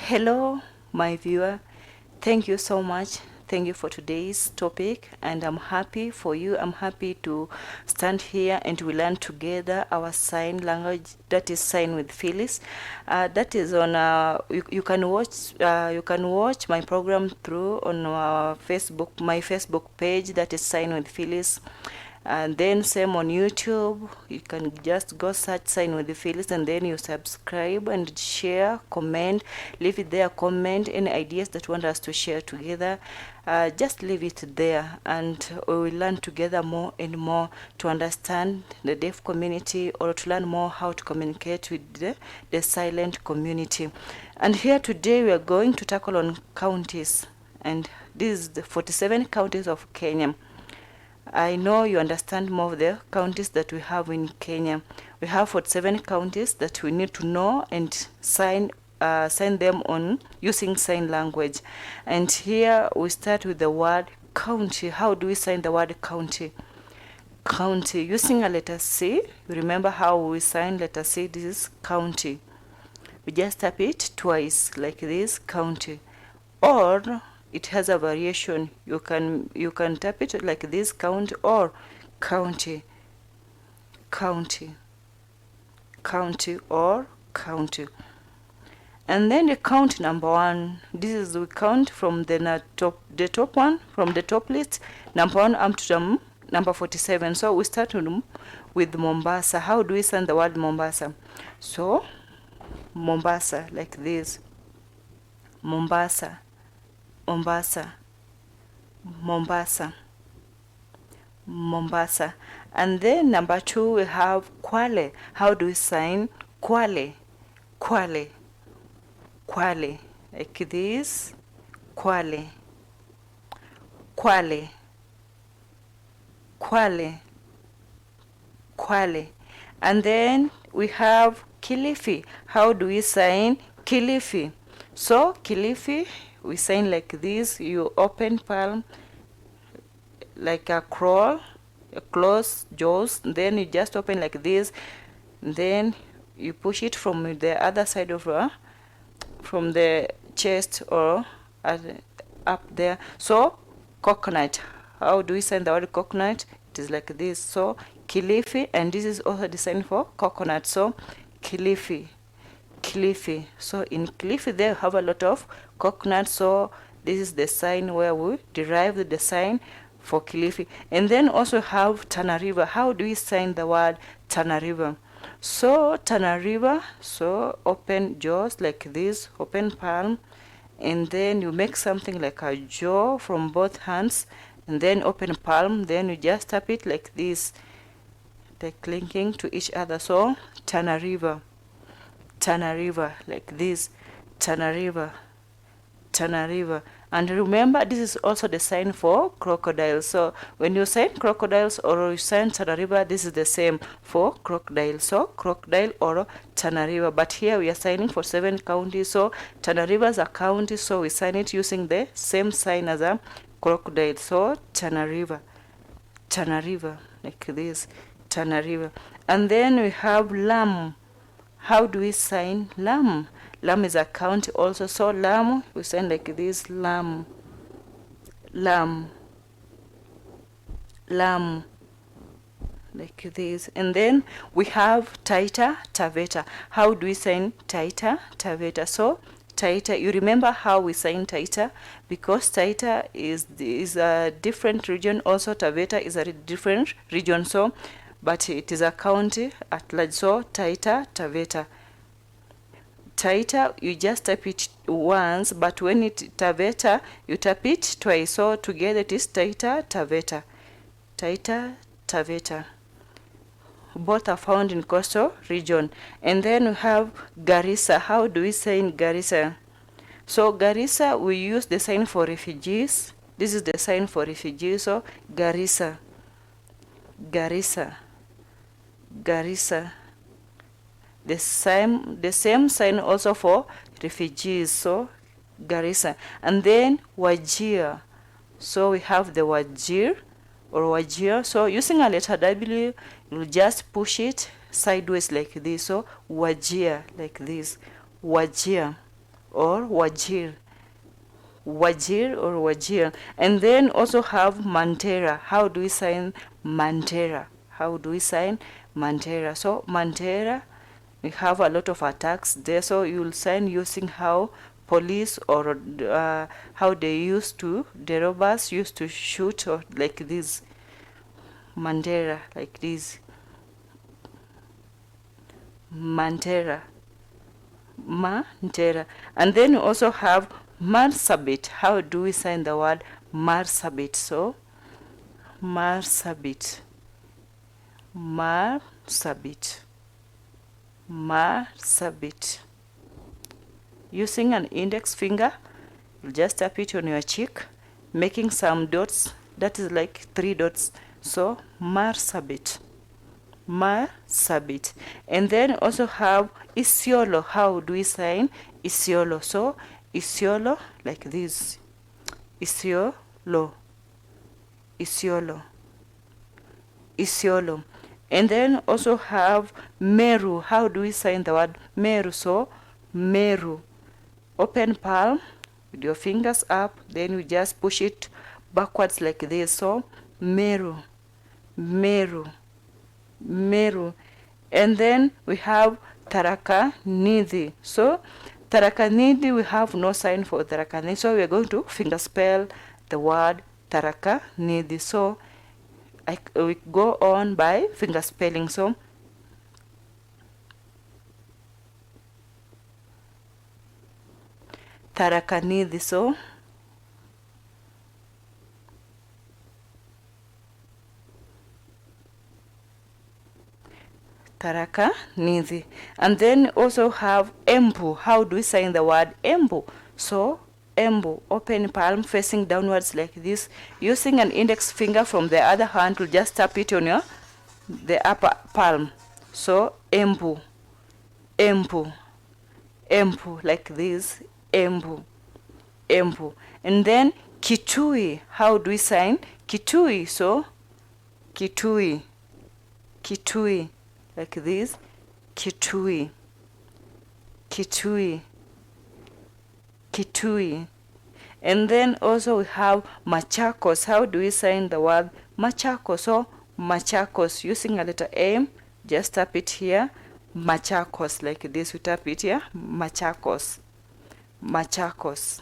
Hello, my viewer. Thank you so much. Thank you for today's topic, and I'm happy for you. I'm happy to stand here and we learn together our sign language, that is sign with Phylis. That is on you can watch my program through on our Facebook, my Facebook page, that is sign with Phylis. And then same on YouTube, you can just go search sign with the Phylis, and then you subscribe and share, comment, leave it there, comment any ideas that you want us to share together. Just leave it there, and we will learn together more and more to understand the deaf community, or to learn more how to communicate with the silent community. And here today we are going to tackle on counties, and this is the 47 counties of Kenya. I know you understand more of the counties that we have in Kenya. We have 47 counties that we need to know and sign them on using sign language. And here we start with the word county. How do we sign the word county? County, using a letter C. You remember how we sign letter C? This is county. We just tap it twice like this, county. Or it has a variation. You can tap it like this, count, or county, county, county, or county. And then the count number one. This is, we count from the top one, from the top list, number one up to number 47. So we start with Mombasa. How do we send the word Mombasa? So Mombasa, like this, Mombasa, Mombasa, Mombasa, Mombasa. And then number two, we have Kwale. How do we sign Kwale? Kwale, Kwale, like this, Kwale, Kwale, Kwale, Kwale. And then we have Kilifi. How do we sign Kilifi? So Kilifi, we sign like this. You open palm like a crawl, you close jaws, then you just open like this, then you push it from the other side of from the chest or up there. So coconut. How do we sign the word coconut? It is like this. So Kilifi, and this is also the sign for coconut. So Kilifi, Kilifi. So in Kilifi they have a lot of coconut, so this is the sign where we derive the sign for Kilifi. And then also have Tana River. How do we sign the word Tana River? So Tana River, so open jaws like this, open palm, and then you make something like a jaw from both hands, and then open palm, then you just tap it like this, like linking to each other. So Tana River, Tana River, like this, Tana River, Tana River. And remember, this is also the sign for crocodiles. So when you sign crocodiles or you sign Tana River, this is the same for crocodile. So crocodile or Tana River. But here we are signing for 7 counties. So Tana River is a county, so we sign it using the same sign as a crocodile. So Tana River, Tana River, like this, Tana River. And then we have Lamu. How do we sign Lamu? Lamu is a county also. So Lamu, we sign like this, Lamu, Lamu, Lamu, like this. And then we have Taita Taveta. How do we sign Taita Taveta? So Taita, you remember how we sign Taita? Because Taita is a different region. Also Taveta is a different region. So but it is a county at large. So Taita Taveta. Taita, you just tap it once, but when it Taveta, you tap it twice. So together it is Taita Taveta. Taita Taveta. Both are found in coastal region. And then we have Garissa. How do we sign Garissa? So Garissa, we use the sign for refugees. This is the sign for refugees. So Garissa, Garissa, Garissa. The same sign also for refugees. So Garissa. And then Wajir. So we have the Wajir or Wajir. So using a letter W, you'll just push it sideways like this. So Wajir, like this, Wajir. or Wajir. Wajir or Wajir. And then also have Mantera. How do we sign Mantera? How do we sign Mantera? So Mantera, we have a lot of attacks there, so you'll sign using how police or how they used to, the robbers used to shoot, or like this. Mantera, like this. Mantera. Mantera. And then you also have Marsabit. How do we sign the word Marsabit? So Marsabit. Marsabit. Marsabit. Using an index finger, you just tap it on your cheek, making some dots. That is like 3 dots. So Marsabit. Marsabit. And then also have Isiolo. How do we sign Isiolo? So Isiolo, like this. Isiolo. Isiolo. Isiolo. And then also have Meru. How do we sign the word Meru? So Meru. Open palm with your fingers up, then you just push it backwards like this. So Meru. Meru. Meru. And then we have Taraka Nidhi. So Taraka Nidhi, we have no sign for Taraka Nidhi, so we are going to finger spell the word Taraka Nidhi. So we go on by finger spelling. So Taraka Nidhi. So Taraka Nidhi. And then also have Embu. How do we sign the word Embu? So Embu, open palm facing downwards like this. Using an index finger from the other hand, we'll just tap it on the upper palm. So Embu. Embu. Embu, like this. Embu. Embu. And then Kitui. How do we sign Kitui? So Kitui. Kitui. Like this. Kitui. Kitui. Kitui. And then also we have Machakos. How do we sign the word Machakos? So Machakos, using a letter M, just tap it here. Machakos, like this. We tap it here. Machakos. Machakos.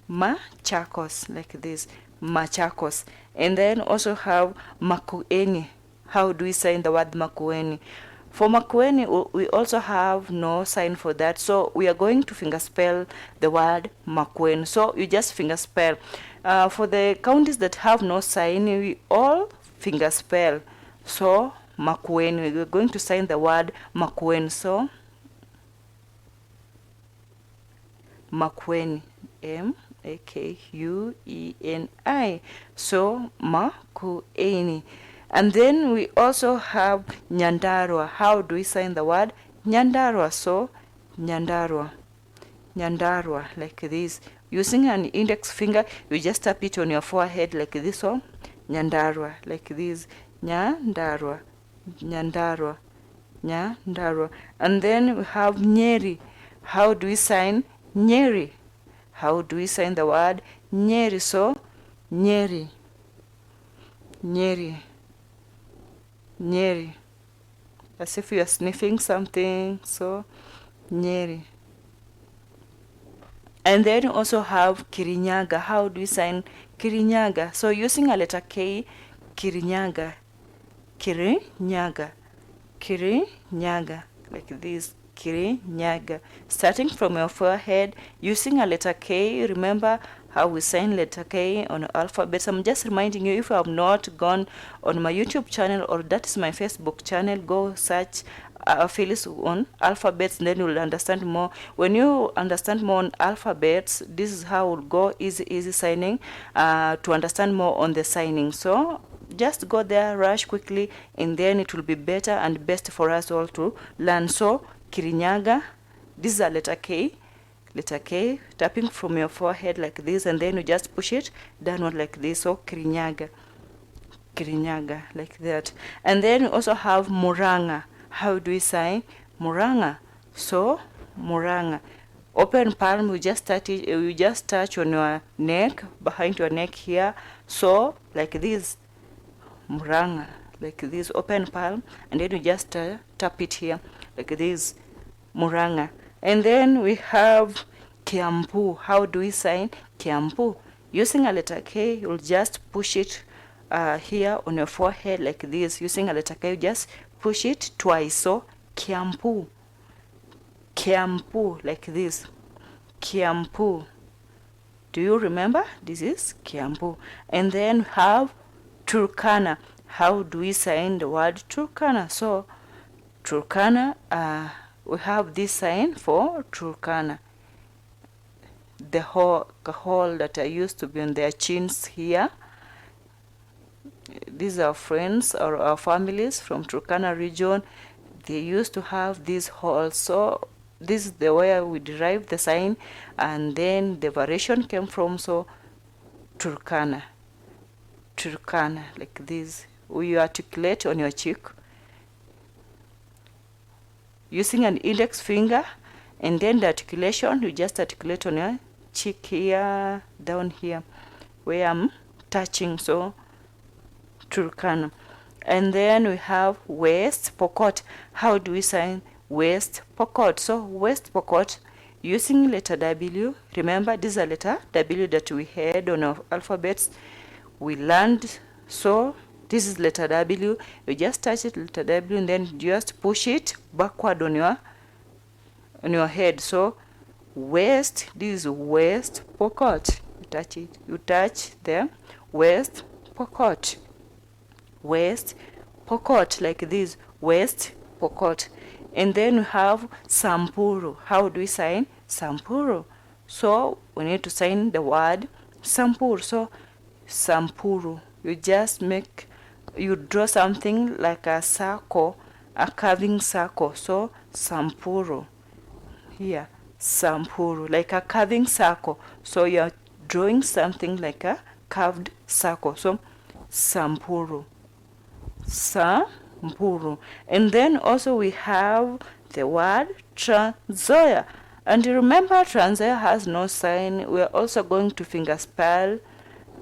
Machakos, like this. Machakos. And then also have Makueni. How do we sign the word Makueni? For Makueni, we also have no sign for that, so we are going to finger spell the word Makueni. So you just finger spell. For the counties that have no sign, we all finger spell. So Makueni, we're going to sign the word Makueni. So Makueni, Makueni. So Makueni. And then we also have Nyandarua. How do we sign the word Nyandarua? So Nyandarua. Nyandarua, like this. Using an index finger, you just tap it on your forehead like this. So Nyandarua, like this. Nyandarua. Nyandarua. Nyandarua. And then we have Nyeri. How do we sign Nyeri? How do we sign the word Nyeri? So Nyeri. Nyeri. Nyeri. As if you are sniffing something. So Nyeri. And then you also have Kirinyaga. How do we sign Kirinyaga? So using a letter K, Kirinyaga. Kirinyaga. Kirinyaga. Like this. Kirinyaga. Starting from your forehead, using a letter K. Remember how we sign letter K on alphabets. I'm just reminding you, if you have not gone on my YouTube channel, or that is my Facebook channel, go search Phylis on alphabets, then you'll understand more. When you understand more on alphabets, this is how we'll go easy signing to understand more on the signing. So just go there, rush quickly, and then it will be better and best for us all to learn. So Kirinyaga, this is a letter K. Letter K, tapping from your forehead like this, and then you just push it downward like this. So Kirinyaga. Kirinyaga, like that. And then you also have Muranga. How do we sign Muranga? So Muranga. Open palm, you just touch on your neck, behind your neck here. So like this, muranga, like this, open palm, and then you just tap it here, like this, muranga. And then we have Kiambu. How do we sign Kiambu? Using a letter K, you'll just push it here on your forehead like this. Using a letter K, you just push it twice. So Kiambu, Kiambu, like this, Kiambu. Do you remember? This is Kiambu. And then have Turkana. How do we sign the word Turkana? So Turkana, we have this sign for Turkana. The hole that I used to be on their chins here. These are friends or our families from Turkana region. They used to have these holes. So this is the way we derived the sign, and then the variation came from. So Turkana, Turkana, like this. You articulate on your cheek using an index finger, and then the articulation, you just articulate on your cheek here, down here where I'm touching. So Turkana. And then we have West Pokot. How do we sign West Pokot? So West Pokot, using letter W. Remember, this is a letter W that we had on our alphabets. We learned. So this is letter W. You just touch it, letter W, and then just push it backward on your head. So West, this is West Pokot. You touch it. You touch the West Pokot. West Pokot, like this, West Pokot. And then we have Sampuru. How do we sign Sampuru? So we need to sign the word Sampuru. So Sampuru, you draw something like a circle, a curving circle. So Sampuru here, Sampuru, like a curving circle. So you're drawing something like a curved circle. So Sampuru, Sampuru. And then also we have the word Trans Nzoia. And remember, Trans Nzoia has no sign. We're also going to finger spell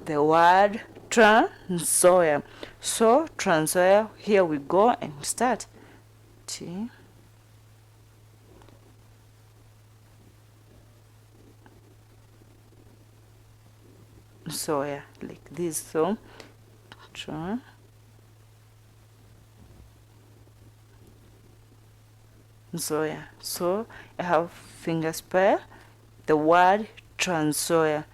the word Trans Nzoia. So Trans Nzoia, here we go and start. T Nzoia, like this. So Trans Nzoia. So I have finger spell the word Trans Nzoia.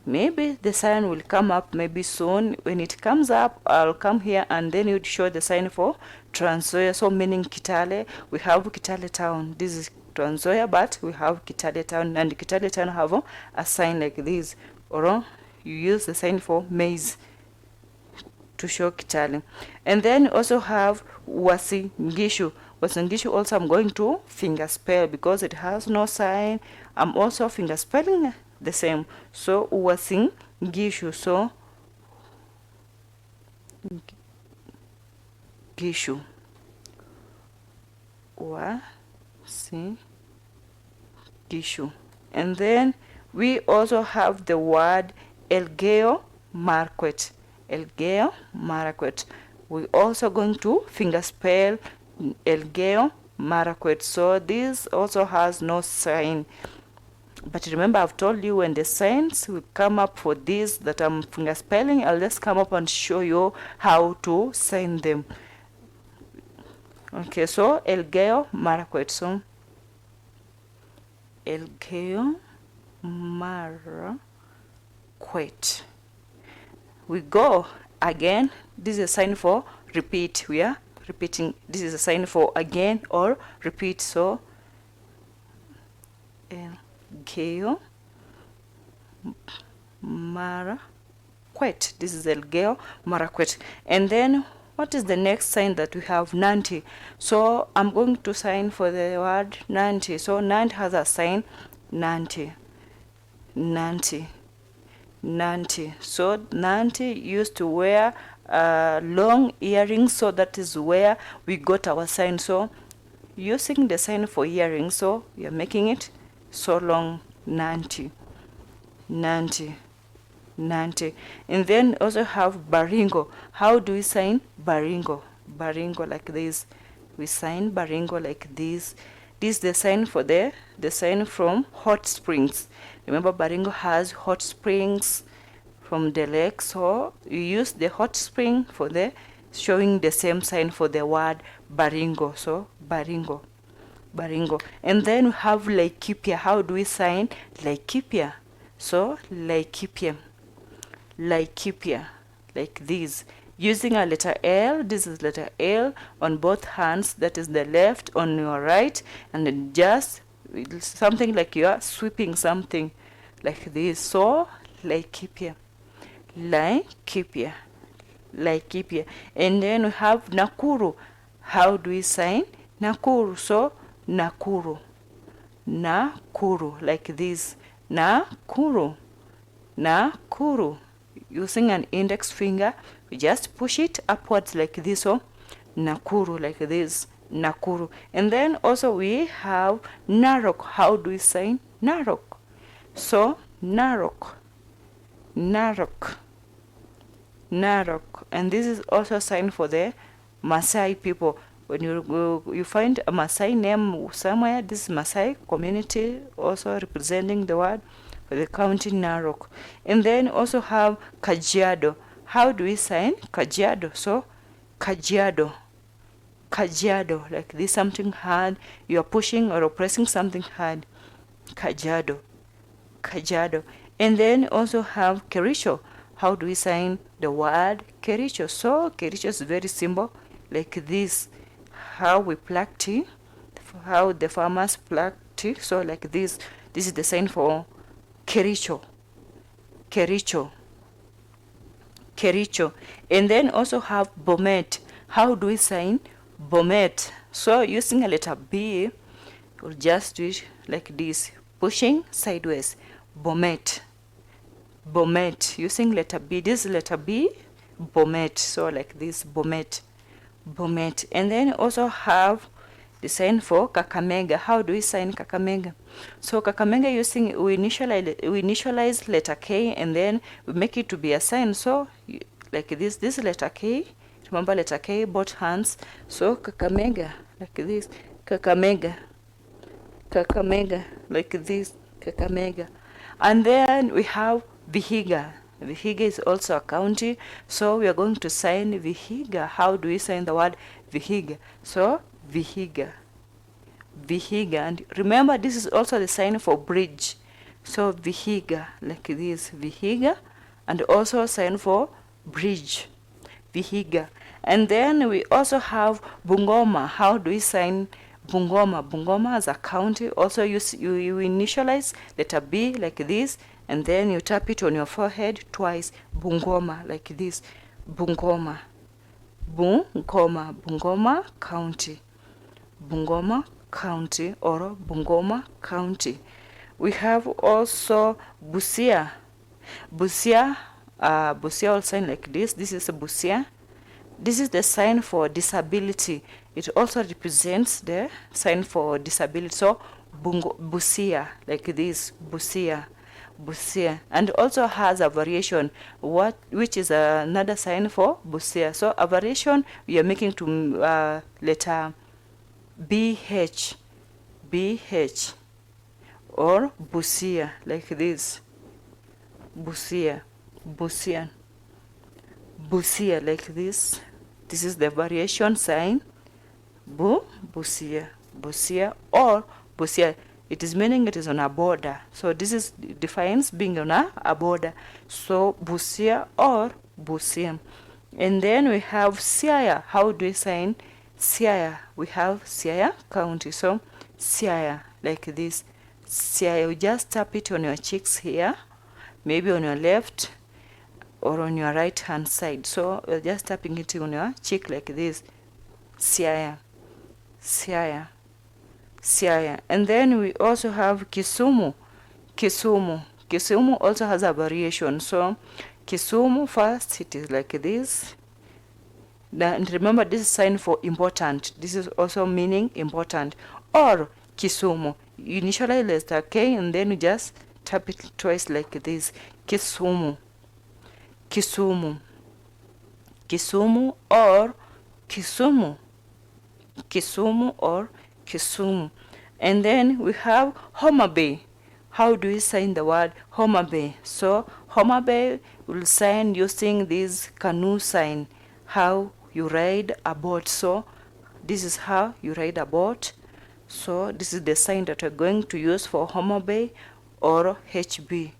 Maybe the sign will come up maybe soon. When it comes up, I'll come here and then you'd show the sign for Trans Nzoia. So meaning Kitale, we have Kitale town. This is Trans Nzoia, but we have Kitale town, and Kitale town have a sign like this. Or you use the sign for maize to show Kitale. And then also have Wasingishu. Wasingishu also I'm going to finger spell because it has no sign. I'm also finger spelling the same. So Wasingishu. So Gishu. Wasingishu. And then we also have the word Elgeyo Marakwet. Elgeyo Marakwet. We're also going to finger spell Elgeyo Marakwet. So this also has no sign. But remember, I've told you when the signs will come up for this that I'm finger spelling, I'll just come up and show you how to sign them. Okay, so Elgeyo Marakwet. So Elgeyo Marakwet. We go again. This is a sign for repeat. We are repeating. This is a sign for again or repeat. So Elgeyo Marakwet. This is Elgeyo Marakwet. And then what is the next sign that we have? Nanti. So I'm going to sign for the word Nanti. So Nanti has a sign Nanti. Nanti. Nanti. So Nanti used to wear long earrings, so that is where we got our sign. So using the sign for earrings, so we are making it so long, Nanti, Nanti, Nanti. And then also have Baringo. How do we sign Baringo? Baringo like this. We sign Baringo like this. This is the sign for the sign from hot springs. Remember, Baringo has hot springs from the lake, so you use the hot spring for the showing the same sign for the word Baringo. So Baringo, Baringo. And then we have Laikipia. How do we sign Laikipia? So Laikipia, Laikipia, like this. Using a letter L, this is letter L on both hands, that is the left on your right, and then just something like you are sweeping something like this. So Laikipia, Laikipia, Laikipia. And then we have Nakuru. How do we sign Nakuru? So Nakuru, Nakuru, like this. Nakuru, Nakuru. Using an index finger, we just push it upwards like this. So Nakuru, like this, Nakuru. And then also we have Narok. How do we sign Narok? So Narok, Narok, Narok. And this is also a sign for the Maasai people. When you find a Maasai name somewhere, this is Maasai community also representing the word for the county Narok. And then also have Kajiado. How do we sign Kajiado? So Kajiado, Kajiado, like this, something hard. You are pushing or pressing something hard. Kajiado, Kajiado. And then also have Kericho. How do we sign the word Kericho? So Kericho is very simple, like this. How we pluck tea, how the farmers pluck tea. So like this. This is the sign for Kericho, Kericho, Kericho. And then also have Bomet. How do we sign Bomet? So using a letter B, we'll just do it like this, pushing sideways. Bomet, Bomet. Using letter B, this is letter B, Bomet. So like this, Bomet, Bomet. And then also have the sign for Kakamega. How do we sign Kakamega? So Kakamega, we initialize letter K, and then we make it to be a sign. So like this letter K, remember letter K, both hands. So Kakamega, like this, Kakamega, Kakamega, like this, Kakamega. And then we have Vihiga. Vihiga is also a county, so we are going to sign Vihiga. How do we sign the word Vihiga? So Vihiga, Vihiga. And remember, this is also the sign for bridge. So Vihiga, like this, Vihiga, and also sign for bridge, Vihiga. And then we also have Bungoma. How do we sign Bungoma? Bungoma as a county. Also you initialize letter B like this, and then you tap it on your forehead twice. Bungoma, like this, Bungoma, Bungoma, Bungoma County, Bungoma County, or Bungoma County. We have also Busia. Busia, Busia will sign like this. This is a Busia. This is the sign for disability. It also represents the sign for disability. So Busia, like this, Busia, Busia. And also has a variation, which is another sign for Busia. So a variation we are making to letter BH, BH, or Busia, like this, Busia, Busia, Busia, like this. This is the variation sign, Busia, Busia, or Busia. It is meaning it is on a border. So this is defines being on a border. So Busia or Busia. And then we have Siaya. How do we sign Siaya? We have Siaya County. So Siaya, like this, Siaya. You just tap it on your cheeks here, maybe on your left or on your right hand side. So you're just tapping it on your cheek like this, Siaya, Siaya, Siaya. And then we also have Kisumu, Kisumu. Kisumu also has a variation. So Kisumu first, it is like this. And remember, this is sign for important. This is also meaning important. Or Kisumu, initialize letter K and then you just tap it twice like this. Kisumu, Kisumu, Kisumu or Kisumu, Kisumu or Kisumu. And then we have Homa Bay. How do we sign the word Homa Bay? So Homa Bay will sign using this canoe sign, how you ride a boat. So this is how you ride a boat. So this is the sign that we're going to use for Homa Bay or HB.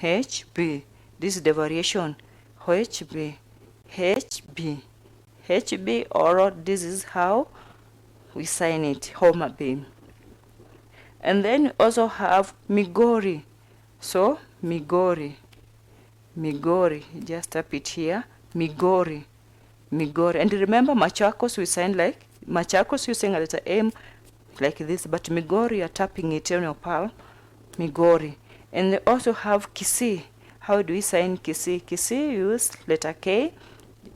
HB. This is the variation. HB. HB. HB, or this is how we sign it, Homa Bay. And then we also have Migori. So Migori. Migori. Just tap it here. Migori. Migori. And remember Machakos, we sign like Machakos using a letter M like this, but Migori you're tapping it on your palm. Migori. And they also have Kisii. How do we sign Kisii? Kisii, use letter K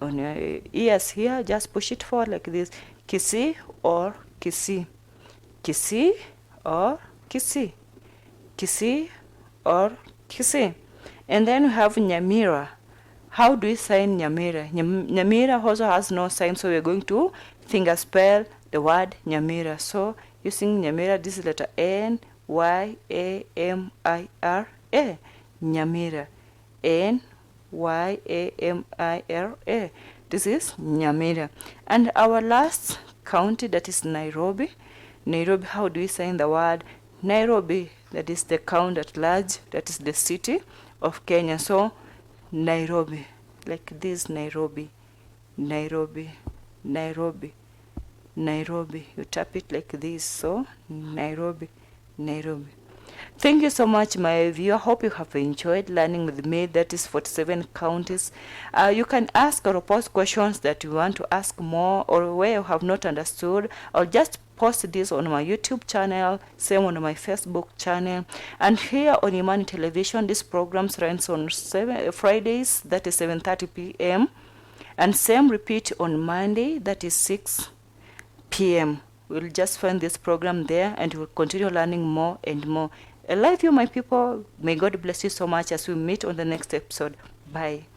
on your ears here, just push it forward like this. Kisii or Kisii. Kisii or Kisii. Kisii or Kisii. And then we have Nyamira. How do we sign Nyamira? Nyamira also has no sign, so we're going to finger spell the word Nyamira. So using Nyamira, this is letter N-Y-A-M-I-R-A. Nyamira. N-Y-A-M-I-R-A. This is Nyamira. And our last county, that is Nairobi. Nairobi, how do we sign the word Nairobi? That is the county at large, that is the city of Kenya. So Nairobi, like this, Nairobi, Nairobi, Nairobi, Nairobi. You tap it like this. So Nairobi, Nairobi. Thank you so much, my viewer. Hope you have enjoyed learning with me. That is 47 counties. You can ask or post questions that you want to ask more, or where you have not understood, or just post this on my YouTube channel, same on my Facebook channel. And here on Imani Television, this program runs on Fridays, that is 7:30 p.m. And same repeat on Monday, that is 6 p.m. We'll just find this program there and we'll continue learning more and more. I love you, my people. May God bless you so much as we meet on the next episode. Bye.